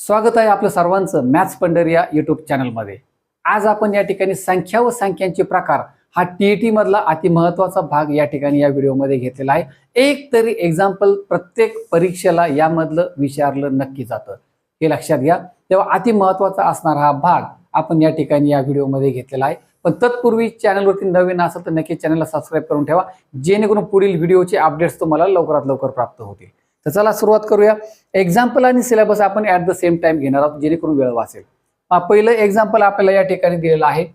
स्वागत आहे आपलं सर्वांचं मॅथ्स पंढरी या यूट्यूब चॅनलमध्ये। आज आपण या ठिकाणी संख्या व संख्यांचे प्रकार हा टीईटी मधला अति महत्त्वाचा भाग या ठिकाणी या व्हिडिओमध्ये घेतलेला आहे। एक तरी एक्झाम्पल प्रत्येक परीक्षेला यामधलं विचारलं नक्की जातं, हे लक्षात घ्या। तेव्हा अति महत्त्वाचा असणारा हा भाग आपण या ठिकाणी या व्हिडिओमध्ये घेतलेला आहे। पण तत्पूर्वी चॅनलवरती नवीन असेल तर नक्की चॅनलला सबस्क्राइब करून ठेवा, जेणेकरून पुढील व्हिडिओचे अपडेट्स तुम्हाला लवकरात लवकर प्राप्त होतील। तर चला सुरुवात करूया। एक्झाम्पल आणि सिलेबस आपण ॲट द सेम टाइम घेणार आहोत, जेणेकरून वेळ वाचेल। पहिलं एक्झाम्पल आपल्याला या ठिकाणी दिलेलं आहे।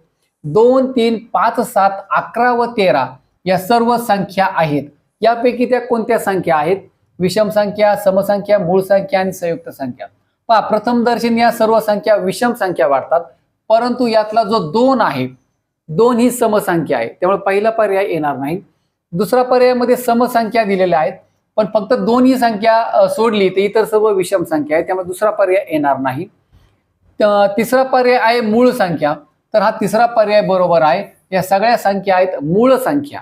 2, 3, 5, 7, 11 व 13 या सर्व संख्या आहेत। यापैकी त्या कोणत्या संख्या आहेत? विषम संख्या, समसंख्या, मूळ संख्या आणि संयुक्त संख्या। पहा, प्रथम दर्शनी या सर्व संख्या विषम संख्या वाटतात, परंतु यातला जो 2 आहे, 2 ही समसंख्या आहे, त्यामुळे पहिला पर्याय येणार नाही। दुसरा पर्यायामध्ये समसंख्या दिलेल्या आहेत, पण फक्त 2 ही संख्या सोडली तर इतर सर्व विषम संख्या आहे, त्यामुळे दुसरा पर्याय येणार नाही। तिसरा पर्याय आहे मूळ संख्या, तर हा तिसरा पर्याय बरोबर आहे। या सगळ्या संख्या आहेत मूळ संख्या।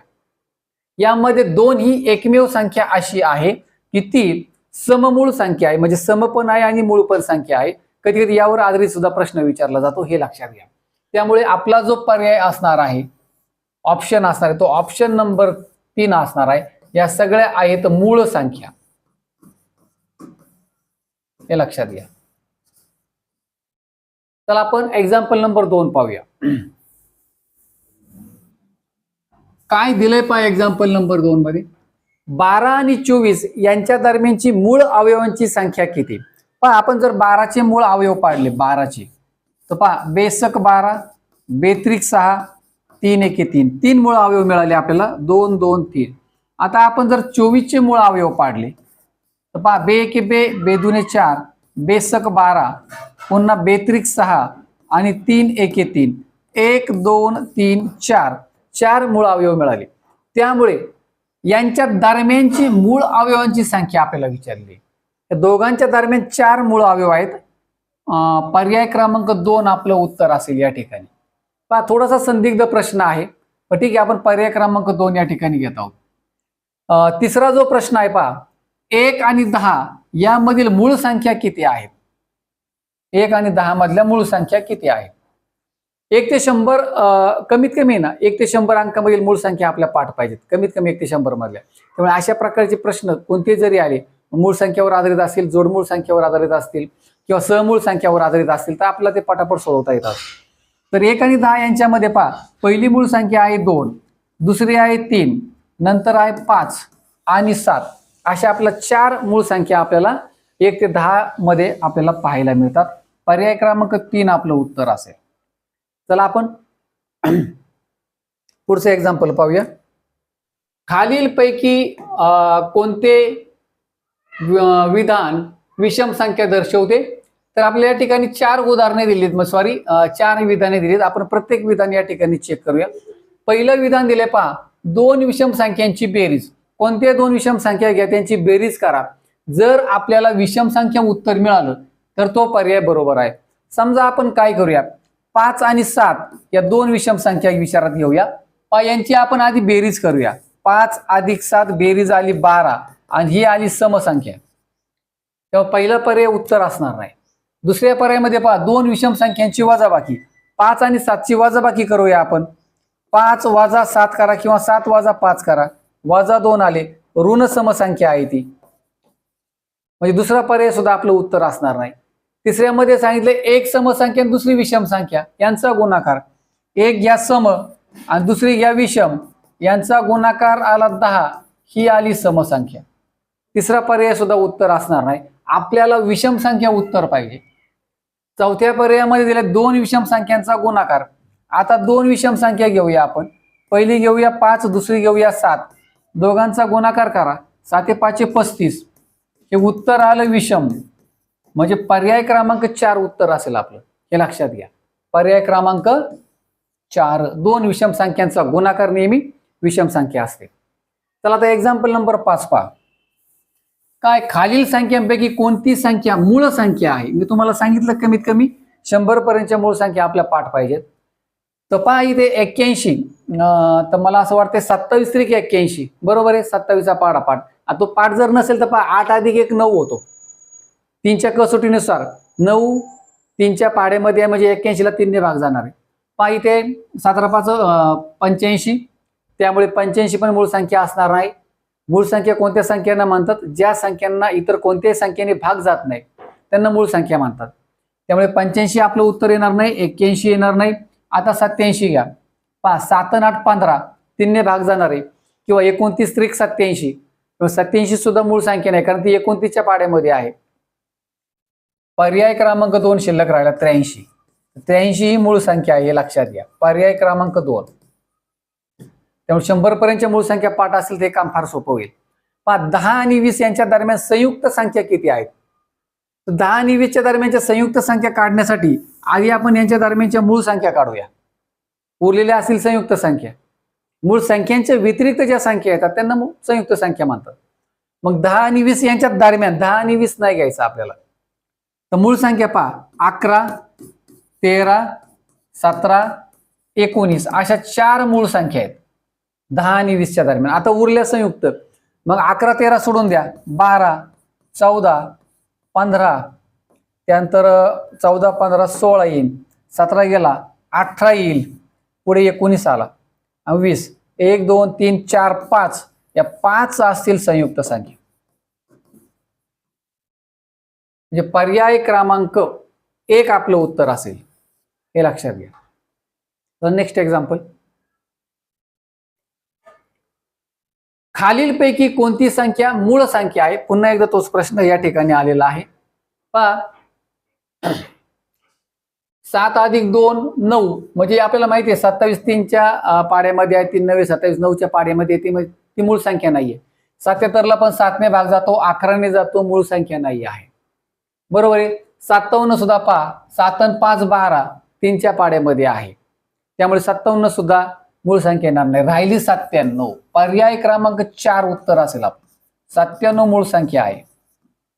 यामध्ये 2 ही एकमेव संख्या अशी आहे की ती सममूळ संख्या आहे, म्हणजे सम पण आहे आणि मूळ पण संख्या आहे। कधी कधी यावर आधारित सुद्धा प्रश्न विचारला जातो, हे लक्षात घ्या। त्यामुळे आपला जो पर्याय असणार आहे, ऑप्शन असणार आहे, तो ऑप्शन नंबर 3 असणार आहे। या सगळ्या आहेत मूळ संख्या, हे लक्षात घ्या। चला आपण एक्झाम्पल नंबर 2 पाहूया। काय दिलंय पहा एक्झाम्पल नंबर 2 मध्ये, 12 आणि 24 यांच्या दरम्यानची मूळ अवयवांची संख्या किती? पहा, आपण जर 12चे मूळ अवयव पाडले 12चे, तर पहा बेसक 12, बेत्रिक 6, 3 एके 3, 3 मूळ अवयव मिळाले आपल्याला, 2 2 3। आता आपण जर 24चे मूळ अवयव पाडले तर पहा, बे एके बे, बे दुने 4, बेसक 12, पुन्हा बेत्रिक 6 आणि 3 एके 3, 1 2 3 4, 4 मूळ अवयव मिळाले। त्यामुळे यांच्या दरम्यानची मूळ अवयवांची संख्या आपल्याला विचारली। या दोघांच्या दरम्यान 4 मूळ अवयव आहेत। पर्याय क्रमांक 2 आपलं उत्तर असेल या ठिकाणी। पहा, थोडासा संदिग्ध प्रश्न आहे, पण ठीक आहे, आपण पर्याय क्रमांक 2 या ठिकाणी घेत आहोत। तिसरा जो प्रश्न आहे पहा, 1 आणि 10 यामधील मूळ संख्या किती आहेत? 1 आणि 10 मधल्या मूळ संख्या किती आहेत? 1 ते 100 कमीत कमी ना 1 ते 100 अंकामधील मूळ संख्या आपल्या पाठ पाहिजेत, कमीत कमी 1 ते 100 मधल्या। त्यामुळे अशा प्रकारचे प्रश्न कोणते जरी आले, मूळ संख्येवर आधारित असतील, जोडमूळ संख्येवर आधारित असतील किंवा सहमूळ संख्येवर आधारित असतील, तर आपल्याला ते पटापट सोडवता येतात। तर 1 आणि 10 यांच्यामध्ये पहा, पहिली मूळ संख्या आहे 2, दुसरी आहे 3, नंतर आहे 5 आणि 7, अशा आपल्या 4 मूळ संख्या आपल्याला 1 ते 10 मध्ये आपल्याला पाहायला मिळतात। पर्याय क्रमांक 3 आपलं उत्तर असेल। चला आपण पुढचं एक्झाम्पल पाहूया। खालीलपैकी कोणते विधान विषम संख्या दर्शवते? तर आपल्या या ठिकाणी 4 उदाहरणे दिलीत, 4 विधाने दिलीत। आपण प्रत्येक विधान या ठिकाणी चेक करूया। पहिलं विधान दिले पहा, 2 विषम संख्यांची बेरीज। कोणत्या 2 विषम संख्या घ्या, त्यांची बेरीज करा। जर आपल्याला विषम संख्या उत्तर मिळालं तर तो पर्याय बरोबर आहे। समजा आपण काय करूया, 5 आणि 7 या 2 विषम संख्या विचारात घेऊया। यांची आपण आधी बेरीज करूया। 5 अधिक 7 बेरीज आली 12 आणि ही आली समसंख्या, तेव्हा पहिला पर्याय उत्तर असणार नाही। दुसऱ्या पर्यायामध्ये पहा, 2 विषम संख्यांची वजाबाकी, 5 आणि 7 ची वजाबाकी करूया आपण। 5 वजा 7 करा किंवा 7 वजा 5 करा, वजा 2 आले, ऋण समसंख्या आहे ती, म्हणजे दुसरा पर्याय सुद्धा आपलं उत्तर असणार नाही। तिसऱ्यामध्ये सांगितले एक समसंख्या आणि दुसरी विषम संख्या यांचा गुणाकार, एक घ्या सम आणि दुसरी घ्या विषम, यांचा गुणाकार आला 10, ही आली समसंख्या। तिसरा पर्याय सुद्धा उत्तर असणार नाही, आपल्याला विषम संख्या उत्तर पाहिजे। चौथ्या पर्यायामध्ये दिले 2 विषम संख्यांचा गुणाकार। आता 2 विषम संख्या घेऊया आपण, पहिली घेऊया 5, दुसरी घेऊया 7, दोघांचा गुणाकार करा, 7 5 35, हे उत्तर आलं विषम, म्हणजे पर्याय क्रमांक 4 उत्तर असेल आपलं, हे लक्षात घ्या। पर्याय क्रमांक 4, 2 विषम संख्यांचा गुणाकार नेहमी विषम संख्या असते। चला आता एक्झाम्पल नंबर 5 पहा। काय, खालील संख्यांपैकी कोणती संख्या मूळ संख्या आहे? मी तुम्हाला सांगितलं कमीत कमी 100 पर्यंतच्या मूळ संख्या आपल्या पाठ पाहिजेत। तर पहा इथे 81, तर मला असं वाटतं 27 त्रिक 81 बरोबर आहे। 27चा पाठ, तो पाठ जर नसेल तर पहा 8 अधिक 1 9 होतो। 3च्या कसोटीनुसार 9 3च्या पाड्यामध्ये आहे म्हणजे 81ला 3 ने भाग जाणार आहे. पहा इथे 17 5 85, त्यामुळे 85 पण मूळ संख्या असणार नाही. मूळ संख्या कोणत्या संख्यांना म्हणतात? ज्या संख्यांना इतर कोणत्याही संख्येने भाग जात नाही त्यांना मूळ संख्या म्हणतात. त्यामुळे 85 आपलं उत्तर येणार नाही, 81 येणार नाही. आता 87 घ्या. पहा 7 आणि 8 15 3 ने भाग जाणार आहे, किंवा 29 त्रिक 87, 87 सुद्धा मूळ संख्या नाही कारण ती 29च्या पाड्यामध्ये आहे. पर्याय क्रमांक 2 शिल्लक राहिला 83. 83 ही मूळ संख्या आहे हे लक्षात घ्या. पर्याय क्रमांक 2. त्यामुळे 100 पर्यंतच्या मूळ संख्या पाठ असेल ते काम फार सोपं होईल. पहा 10 आणि 20 यांच्या दरम्यान संयुक्त संख्या किती आहेत? 10 आणि 20च्या दरम्यानच्या संयुक्त संख्या काढण्यासाठी आधी आपण यांच्या दरम्यानच्या मूळ संख्या काढूया. उरलेल्या असतील संयुक्त संख्या. मूळ संख्यांच्या व्यतिरिक्त ज्या संख्या येतात त्यांना संयुक्त संख्या म्हणतात. मग 10 आणि 20 यांच्या दरम्यान 10 आणि 20 नाही घ्यायचं आपल्याला. तर मूळ संख्या पहा 11 13 17 19 अशा 4 मूळ संख्या आहेत 10 आणि 20च्या दरम्यान. आता उरल्या संयुक्त, मग 11 13 सोडून द्या, 12 14 15, त्यानंतर 14 15 16 येईल, 17 गेला 18 येईल, पुढे 19 आला, 20 1 2 3 4 5 या 5 असतील संयुक्त संख्या. म्हणजे पर्याय क्रमांक 1 आपलं उत्तर असेल हे लक्षात घ्या. तर नेक्स्ट एक्झाम्पल, खालीलपैकी कोणती संख्या मूळ संख्या आहे? पुन्हा एकदा तोच प्रश्न या ठिकाणी आलेला आहे. पहा 7 अधिक 2 9 म्हणजे आपल्याला माहिती आहे 27 3च्या पाड्यामध्ये आहे, 3 9 27 9च्या पाड्यामध्ये येते, ती मूळ संख्या नाहीये. 77ला पण 7 ने भाग जातो, 11 ने जातो, मूळ संख्या नाही आहे. बरोबर आहे. 57 सुद्धा पहा 7 आणि 5 12 3च्या पाड्यामध्ये आहे, त्यामुळे 57 सुद्धा मूळ संख्या येणार नाही. राहिली 97. पर्याय क्रमांक 4 उत्तर असेल आपलं. 97 मूळ संख्या आहे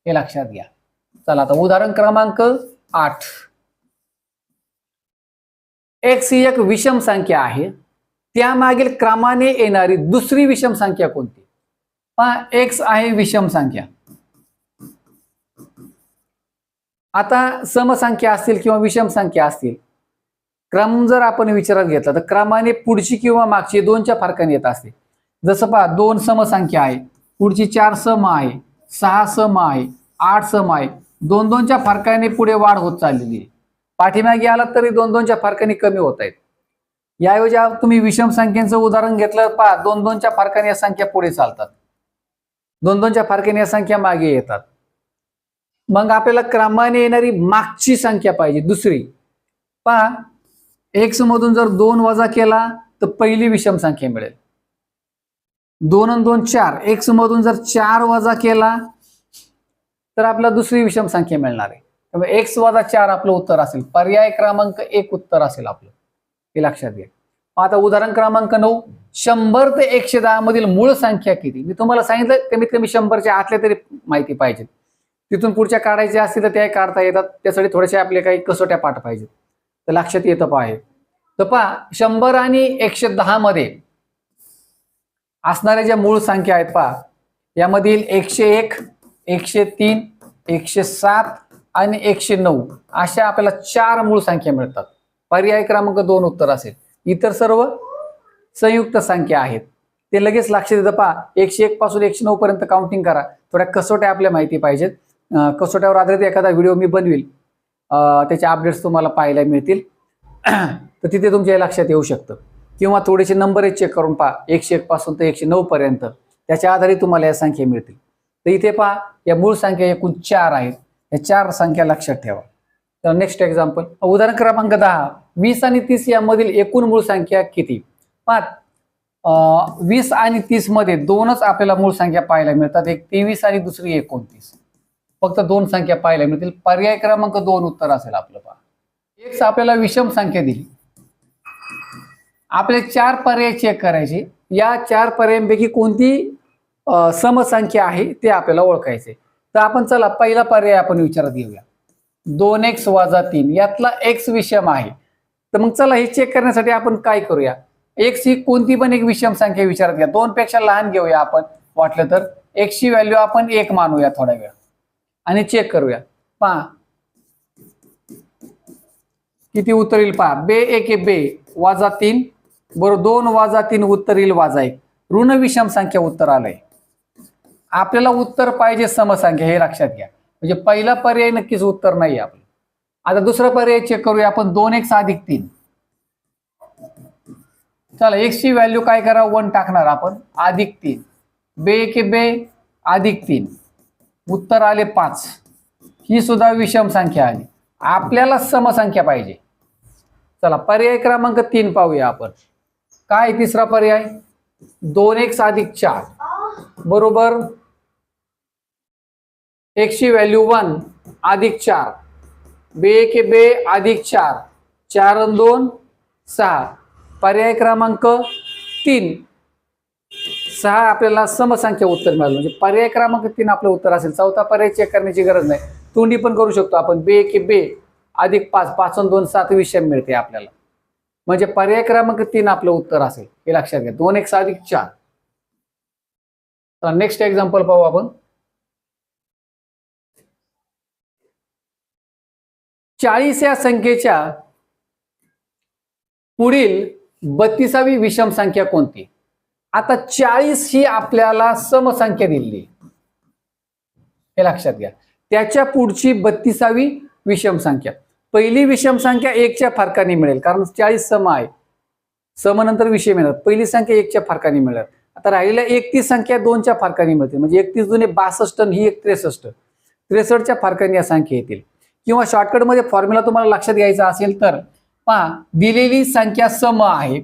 हे लक्षात घ्या. चला आता उदाहरण क्रमांक 8. x ही एक विषम संख्या आहे, त्यामागील क्रमाने येणारी दुसरी विषम संख्या कोणती? पहा x आहे विषम संख्या. आता समसंख्या असतील किंवा विषम संख्या असतील, क्रम जर आपण विचारात घेतला तर क्रमाने पुढची किंवा मागची 2च्या फरकाने येत असते. जसं पहा 2 समसंख्या आहे, पुढची 4 सम आहे, 6 सम आहे, 8 सम आहे, 2 2च्या फरकाने पुढे वाढ होत चाललेली आहे. पाठीमागे आलात तरी 2 2च्या फरकाने कमी होत आहेत. याऐवजी तुम्ही विषम संख्येचं उदाहरण घेतलं, पहा 2 2च्या फरकाने या संख्या पुढे चालतात, 2 2च्या फरकाने या संख्या मागे येतात. मग आपल्याला क्रमाने येणारी मागची संख्या पाहिजे दुसरी. पहा x मधून जर 2 वजा केला तर पहिली विषम संख्या मिळेल. 2 आणि 2 4, x मधून जर 4 वजा केला तर आपला दुसरी विषम संख्या मिळणार आहे. त्यामुळे x वजा 4 आपलं उत्तर असेल. पर्याय क्रमांक 1 उत्तर असेल आपलं हे लक्षात घ्या. आता उदाहरण क्रमांक 9. 100 ते 110 मधील मूळ संख्या किती? मी तुम्हाला सांगितलं कमीत कमी 100च्या आतल्या तरी माहिती पाहिजे. तिथून पुढच्या काढायच्या असतील तर त्या काढता येतात, त्यासाठी थोड्याशा आपले काही कसोट्या पाठ पाहिजेत तर लक्षात येतं. पहा तर पहा 100 आणि 110 मध्ये असणाऱ्या ज्या मूळ संख्या आहेत पहा, यामधील 101 103 107 आणि 109 अशा आपल्याला 4 मूळ संख्या मिळतात. पर्याय क्रमांक 2 उत्तर असेल. इतर सर्व संयुक्त संख्या आहेत ते लगेच लक्षात येतं. पहा 101 पासून 109 पर्यंत काउंटिंग करा. थोड्या कसोट्या आपल्या माहिती पाहिजेत. कसोट्यावर आधारित एखादा व्हिडिओ मी बनविल, त्याचे अपडेट्स तुम्हाला पाहायला मिळतील तर तिथे तुमच्या लक्षात येऊ शकतं. किंवा थोडेसे नंबर चेक करून पहा 101 पासून ते 109 पर्यंत, त्याच्या आधारे तुम्हाला या संख्या मिळतील. तर इथे पहा या मूळ संख्या एकूण 4 आहेत. या 4 संख्या लक्षात ठेवा. तर नेक्स्ट एक्झाम्पल, उदाहरण क्रमांक 10. 20 आणि 30 यामधील एकूण मूळ संख्या किती? पहा 20 आणि 30 मध्ये 2च आपल्याला मूळ संख्या पाहायला मिळतात, एक 23 आणि दुसरी 29. फक्त 2 संख्या पाहायला मिळतील. पर्याय क्रमांक 2 उत्तर असेल आपलं. पहा x आपल्याला विषम संख्या दिली, आपले 4 पर्याय चेक करायचे. या 4 पर्यायांपैकी कोणती समसंख्या आहे ते आपल्याला ओळखायचे. तर आपण चला पहिला पर्याय आपण विचारात घेऊया. 2x - 3 यातला x विषम आहे. तर मग चला हे चेक करण्यासाठी आपण काय करूया, x ही कोणती पण एक विषम संख्या विचारात घ्या. 2 पेक्षा लहान घेऊया आपण, वाटलं तर x ची व्हॅल्यू आपण 1 मानूया थोड्या वेळ आणि चेक करूया. पहा किती उत्तर येईल पहा, बे एके बे वाजा 3 बरोबर 2 वाजा 3 उत्तर येईल वाजा 1. ऋण विषम संख्या उत्तर आलंय. आपल्याला उत्तर पाहिजे समसंख्या, हे लक्षात घ्या. म्हणजे पहिला पर्याय नक्कीच उत्तर नाही आपलं. आता दुसरा पर्याय चेक करूया आपण, 2x अधिक 3. चला x ची व्हॅल्यू काय करा, 1 टाकणार आपण, अधिक 3 बे एके बे अधिक 3 उत्तर आले 5. ही सुद्धा विषम संख्या आली. आपल्याला समसंख्या पाहिजे. चला पर्याय क्रमांक 3 पाहूया आपण. काय तिसरा पर्याय, 2x अधिक 4 बरोबर x ची व्हॅल्यू 1 अधिक 4 बे एके बे अधिक 4 4 आणि 2 6. पर्याय क्रमांक 3 6 आपल्याला समसंख्या उत्तर मिळालं. म्हणजे पर्याय क्रमांक 3 आपलं उत्तर असेल. चौथा पर्याय चेक करण्याची गरज नाही, तोंडी पण करू शकतो आपण. बे एके बे अधिक 5 5 आणि 2 7 विषम मिळते आपल्याला. म्हणजे पर्याय क्रमांक 3 आपलं उत्तर असेल, हे लक्षात घ्या. 2x अधिक 4. नेक्स्ट एक्झाम्पल पाहू आपण. 40 या संख्येच्या पुढील 32वी विषम संख्या कोणती? आता 40 ही आपल्याला समसंख्या दिली, हे लक्षात घ्या. त्याच्या पुढची 32वी विषम संख्या. पहिली विषम संख्या 1च्या फरकाने मिळेल, कारण 40 सम आहे. समनंतर विषम येणार. पहिली संख्या 1च्या फरकाने मिळेल. आता राहिलेल्या 31 संख्या 2च्या फरकाने मिळतील. म्हणजे 31 दुने 62 आणि ही 63. 63च्या फरकाने या संख्या येतील. किंवा शॉर्टकटमध्ये फॉर्म्युला तुम्हाला लक्षात घ्यायचा असेल तर पहा, दिलेली संख्या सम आहे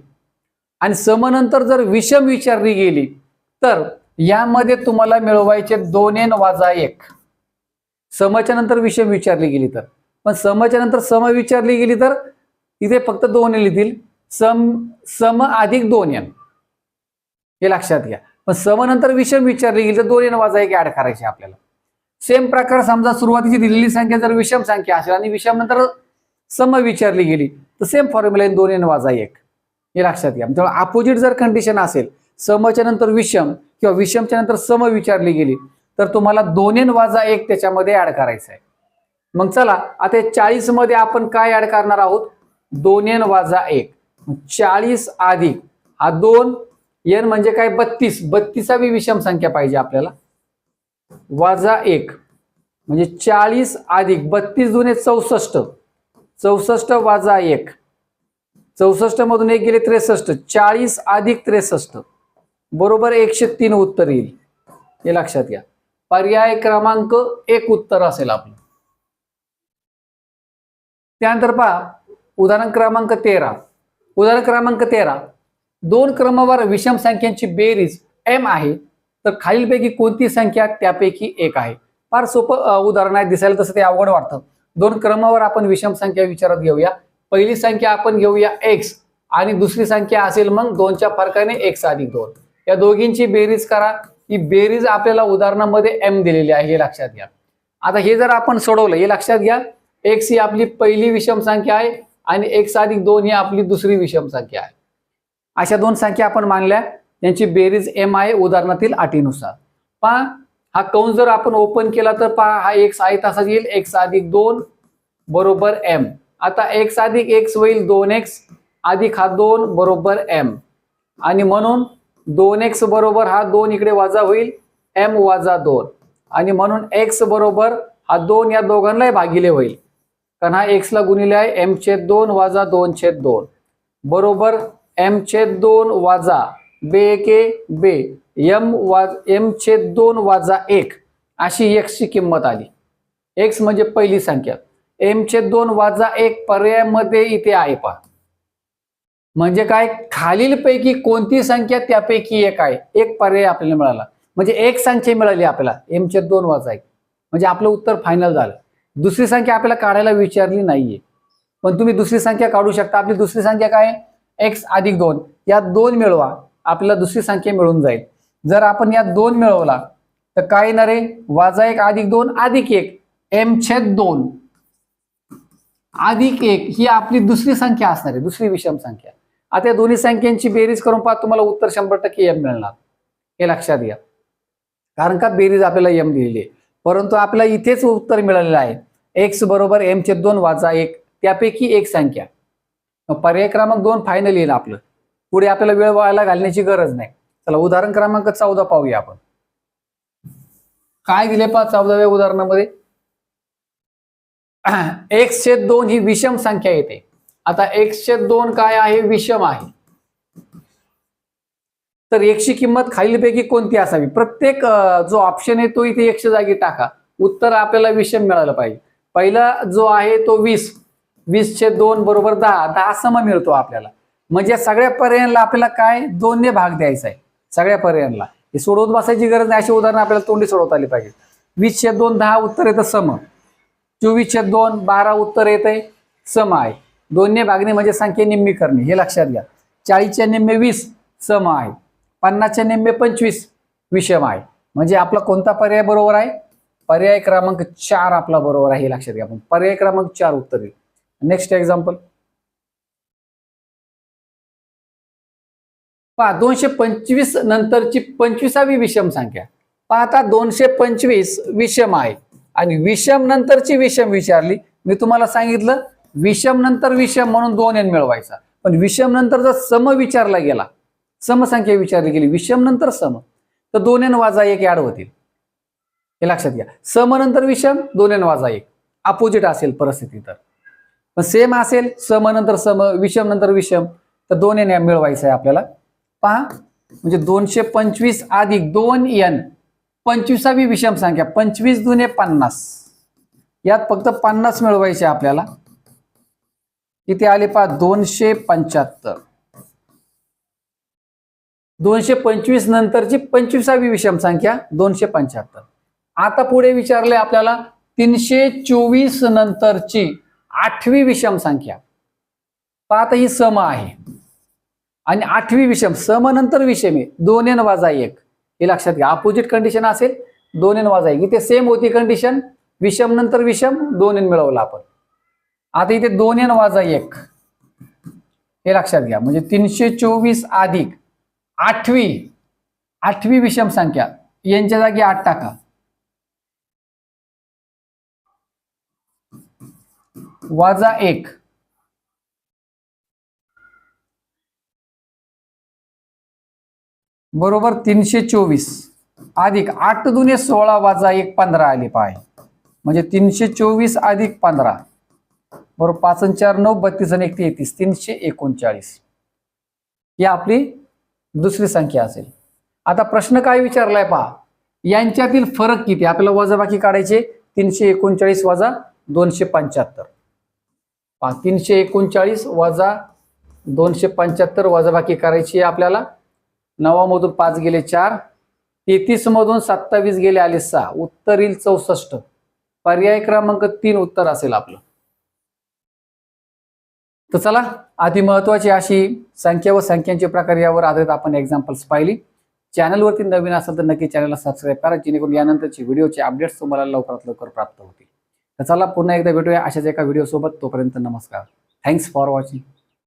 आणि समनंतर जर विषम विचारली गेली तर यामध्ये तुम्हाला मिळवायचे 2n वजा 1. समच्या नंतर विषम विचारली गेली तर, पण समच्या नंतर सम विचारली गेली तर इथे फक्त 2 लिहितील. सम अधिक 2n, हे लक्षात घ्या. पण समनंतर विषम विचारली गेली तर 2n वजा 1 ऍड करायचे आपल्याला. सेम प्रकार समजा सुरुवातीची दिलेली संख्या जर विषम संख्या असेल आणि विषम नंतर सम विचारली गेली तर सेम फॉर्म्युला 2n वजा 1, हे लक्षात घ्या. म्हणजे अपोजिट जर कंडिशन असेल, समच्या नंतर विषम किंवा विषमच्या नंतर सम विचारली गेली तर तुम्हाला 2n वजा 1 त्याच्यामध्ये ऍड करायचं आहे. मग चला आता 40 मध्ये आपण काय ऍड करणार आहोत, 2n वजा 1. 40 अधिक हा 2 n म्हणजे काय 32. 32वी विषम संख्या पाहिजे आपल्याला, वजा 1 म्हणजे 40 अधिक 32 दुने 64. 64 वजा 1, 64 मधून 1 गेले 63. 40 अधिक 63 बरोबर 103 उत्तर येईल, हे लक्षात घ्या. पर्याय क्रमांक 1 उत्तर असेल आपलं. त्यानंतर पहा उदाहरण क्रमांक 13. उदाहरण क्रमांक 13, 2 क्रमवार विषम संख्यांची बेरीज m आहे, तर खालीलपैकी कोणती संख्या त्यापैकी एक आहे? फार सोपं उदाहरण आहे, दिसायला तसं ते अवघड वाटतं. 2 क्रमावर आपण विषम संख्या विचारात घेऊया. पहिली संख्या आपण घेऊया x आणि दुसरी संख्या असेल मग 2च्या फरकाने x अधिक 2. या दोघींची बेरीज करा. ही बेरीज आपल्याला उदाहरणामध्ये m दिलेली आहे, हे लक्षात घ्या. आता हे जर आपण सोडवलं, हे लक्षात घ्या, x ही आपली पहिली विषम संख्या आहे आणि x अधिक 2 ही आपली दुसरी विषम संख्या आहे. अशा 2 संख्या आपण मानल्या, यांची बेरीज m आहे उदाहरणातील अटीनुसार. पहा हा कंस जर आपण ओपन केला तर पहा हा x आहे तसाच येईल, x अधिक 2 बरोबर m. आता x अधिक x होईल 2x अधिक हा 2 बरोबर m आणि म्हणून 2x बरोबर हा 2 इकडे वजा होईल m वजा 2 आणि म्हणून x बरोबर हा 2 या दोघांनाही भागिले होईल, कारण हा x ला गुणिले आहे m/2 वजा 2/2 बरोबर m/2 वजा बे के बे m/2 वजा 1 अशी x ची किंमत आली. x म्हणजे पहिली संख्या, m/2 वजा 1 पर्यायामध्ये इथे आहे पहा. म्हणजे काय, खालीलपैकी कोणती संख्या त्यापैकी एक आहे. एक पर्याय आपल्याला मिळाला, म्हणजे एक संख्या मिळाली आपल्याला m/2 वजा 1, म्हणजे आपलं उत्तर फायनल झालं. दुसरी संख्या आपल्याला काढायला विचारली नाहीये, पण तुम्ही दुसरी संख्या काढू शकता. आपली दुसरी संख्या काय, x अधिक 2. यात 2 मिळवा, आपल्याला दुसरी संख्या मिळून जाईल. जर आपण यात 2 मिळवला तर काय येणार आहे, वजा 1 अधिक 2 अधिक 1 m/2 अधिक 1 ही आपली दुसरी संख्या असणार आहे, दुसरी विषम संख्या. आता या दोन्ही संख्यांची बेरीज करून पहा, तुम्हाला उत्तर 100% m मिळणार, हे लक्षात घ्या. कारण का बेरीज आपल्याला m दिलेली आहे, परंतु आपल्याला इथेच उत्तर मिळालेलं आहे x बरोबर m/2 वजा 1 त्यापैकी एक संख्या. मग पर्याय क्रमांक 2 फायनल येईल आपलं. पुढे आपल्याला वेळ वायाला घालण्याची गरज नाही. चला उदाहरण क्रमांक 14 पाहूया आपण. काय दिले पहा 14व्या उदाहरणामध्ये. x/2 ही विषम संख्या येते. आता x/2 काय आहे? विषम आहे. तर x ची किंमत खालीलपैकी कोणती असावी? प्रत्येक जो ऑप्शन आहे तो इथे 100 जागी टाका. उत्तर आपल्याला विषम मिळालं पाहिजे. पहिला जो आहे तो 20. 20/2 बरोबर 10. 10 सम मिळतो आपल्याला. म्हणजे सगळ्या पर्यायांना आपल्याला काय 2 ने भाग द्यायचा आहे. सगळ्या पर्यायांना हे सोडवत बसायची गरज नाही. अशी उदाहरणं आपल्याला तोंडी सोडवता आली पाहिजे. 20/2 10 उत्तर येतं सम. 24/2 12 उत्तर येतंय सम आहे. 2 ने भागणे म्हणजे संख्या निम्मी करणे हे लक्षात घ्या. 40च्या निम्मे 20 सम आहे. 50च्या निम्मे 25 विषम आहे. म्हणजे आपला कोणता पर्याय बरोबर आहे? पर्याय क्रमांक 4 आपला बरोबर आहे हे लक्षात घ्या. आपण पर्याय क्रमांक 4 उत्तर येईल. नेक्स्ट एक्झाम्पल पहा. 225 नंतरची 25वी विषम संख्या. पहा आता 225 विषम आहे आणि विषम नंतरची विषम विचारली. मी तुम्हाला सांगितलं विषम नंतर विषम म्हणून 2n मिळवायचा. पण विषम नंतर जर सम विचारला गेला, समसंख्या विचारली गेली विषम नंतर सम, तर 2n - 1 ऍड होतील हे लक्षात घ्या. सम नंतर विषम 2n - 1 अपोजिट असेल परिस्थिती तर. पण सेम असेल सम नंतर सम विषम नंतर विषम तर 2n मिळवायचं आहे आपल्याला. पहा म्हणजे 225 अधिक 2n 25वी विषम संख्या. 25 दुने 50. यात फक्त 50 मिळवायचे आपल्याला. इथे आले पहा 275. 225 नंतरची 25वी विषम संख्या 275. आता पुढे विचारले आपल्याला 324 नंतरची 8वी विषम संख्या. पहा आता ही सम आहे आणि 8वी विषम सम नंतर विषम आहे 2n - 1 हे लक्षात घ्या. अपोजिट कंडिशन असेल 2n - 1. इथे सेम होती कंडिशन. विषम नंतर विषम 2n मिळवला आपण. आता इथे 2n - 1 हे लक्षात घ्या. म्हणजे 324 अधिक 8वी विषम संख्या यांच्या जागी 8 टाका. -1 बरोबर 324 अधिक 8 दुने 16 - 1 15 आले पाय. म्हणजे 324 अधिक 15 बरोबर 5 आणि 4 9 32 आणि 1 33 339 ही आपली दुसरी संख्या असेल. आता प्रश्न काय विचारलाय पहा. यांच्यातील फरक किती आपल्याला वजाबाकी काढायचे. 339 वजा 275. पहा 339 वजा 275 वजाबाकी करायची आपल्याला. 9 मधून 5 गेले 4. 33 मधून 27 गेले आले 6. उत्तर येईल 64. पर्याय क्रमांक 3 उत्तर असेल आपलं. तर चला आधी महत्वाची अशी संख्या व संख्यांचे प्रकार यावर आधारित आपण एक्झाम्पल्स पाहिली. चॅनलवरती नवीन असेल तर नक्की चॅनलला सबस्क्राईब करा जेणेकरून यानंतरची व्हिडिओचे अपडेट्स तुम्हाला लवकरात लवकर प्राप्त होतील. तर चला पुन्हा एकदा भेटूया अशाच एका व्हिडिओ सोबत. तोपर्यंत नमस्कार. Thanks for watching.